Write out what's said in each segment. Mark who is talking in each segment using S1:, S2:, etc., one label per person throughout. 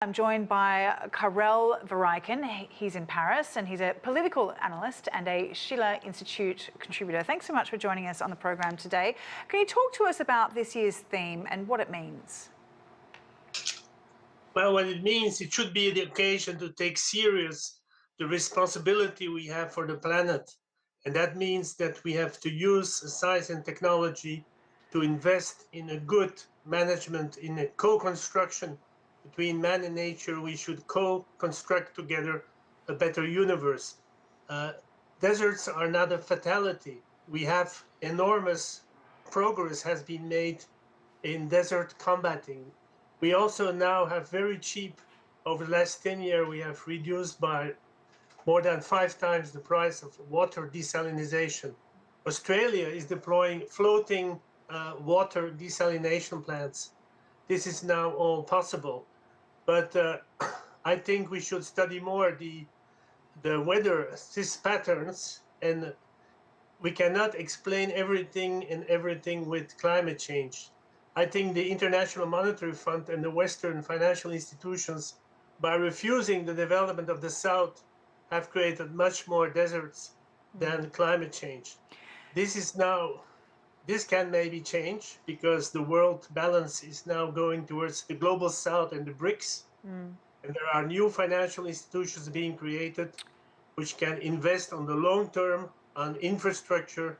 S1: I'm joined by Karel Vereycken. He's in Paris and he's a political analyst and a Schiller Institute contributor. Thanks so much for joining us on the program today. Can you talk to us about this year's theme and what it means?
S2: Well, what it means, it should be the occasion to take serious the responsibility we have for the planet. And that means that we have to use science and technology to invest in a good management, in a co-construction between man and nature. We should co-construct together a better universe. Deserts are not a fatality. We have enormous progress has been made in desert combating. We also now have very cheap, over the last 10 years, we have reduced by more than 5 times the price of water desalination. Australia is deploying floating water desalination plants. This is now all possible. But I think we should study more the weather patterns, and we cannot explain everything with climate change. I think the International Monetary Fund and the Western financial institutions, by refusing the development of the South, have created much more deserts than climate change. This can maybe change because the world balance is now going towards the global South and the BRICS. And there are new financial institutions being created which can invest on the long term on infrastructure.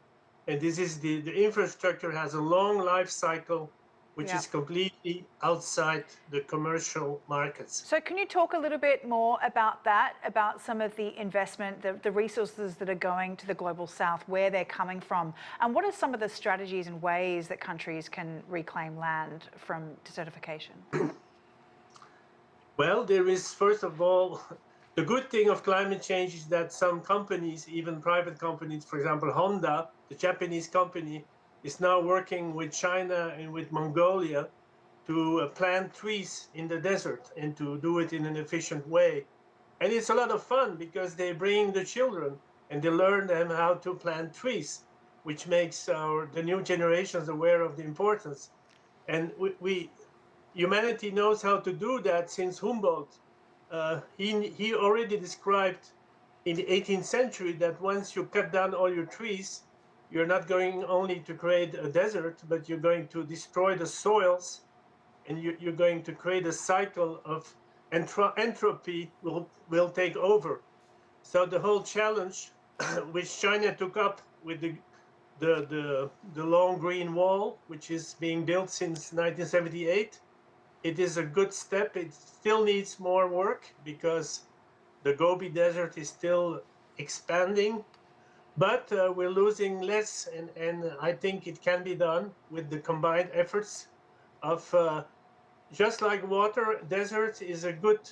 S2: And this is the infrastructure has a long life cycle, which is completely outside the commercial markets.
S1: So can you talk a little bit more about that, about some of the investment, the resources that are going to the global South, where they're coming from, and what are some of the strategies and ways that countries can reclaim land from desertification?
S2: Well, there is, first of all, the good thing of climate change is that some companies, even private companies, for example, Honda, the Japanese company, is now working with China and with Mongolia to plant trees in the desert and to do it in an efficient way. And it's a lot of fun because they bring the children and they learn them how to plant trees, which makes the new generations aware of the importance. And humanity knows how to do that since Humboldt. He already described in the 18th century that once you cut down all your trees, you're not going only to create a desert, but you're going to destroy the soils, and you're going to create a cycle of entropy will take over. So the whole challenge, which China took up with the long green wall, which is being built since 1978, it is a good step. It still needs more work because the Gobi Desert is still expanding. But we're losing less, and I think it can be done with the combined efforts of just like water. Desert is a good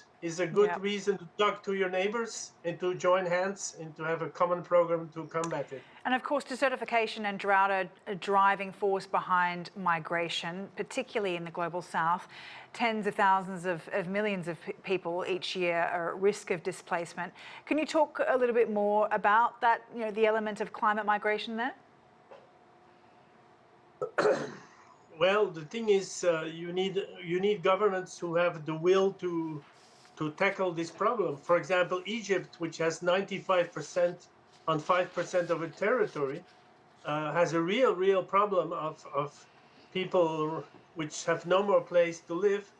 S2: reason to talk to your neighbors and to join hands and to have a common program to combat it.
S1: And of course, desertification and drought are a driving force behind migration, particularly in the global South. Tens of thousands of millions of people each year are at risk of displacement. Can you talk a little bit more about that, the element of climate migration there?
S2: Well, the thing is, you need governments who have the will to tackle this problem. For example, Egypt, which has 95% on 5% of its territory, has a real problem of people which have no more place to live.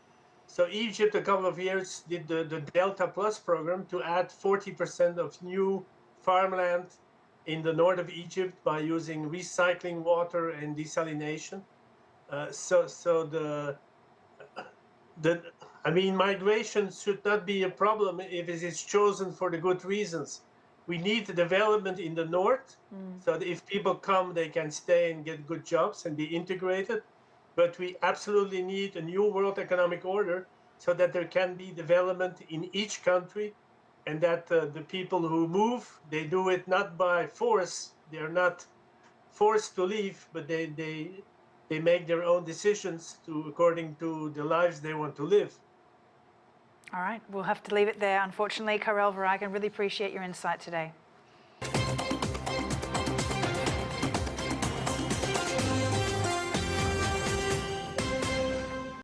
S2: So Egypt, a couple of years, did the Delta Plus program to add 40% of new farmland in the north of Egypt by using recycling water and desalination. Migration should not be a problem if it is chosen for the good reasons. We need the development in the north, so that if people come, they can stay and get good jobs and be integrated. But we absolutely need a new world economic order so that there can be development in each country, and that the people who move, they do it not by force. They're not forced to leave, but they make their own decisions according to the lives they want to live.
S1: All right, we'll have to leave it there, unfortunately. Karel Vereycken, really appreciate your insight today.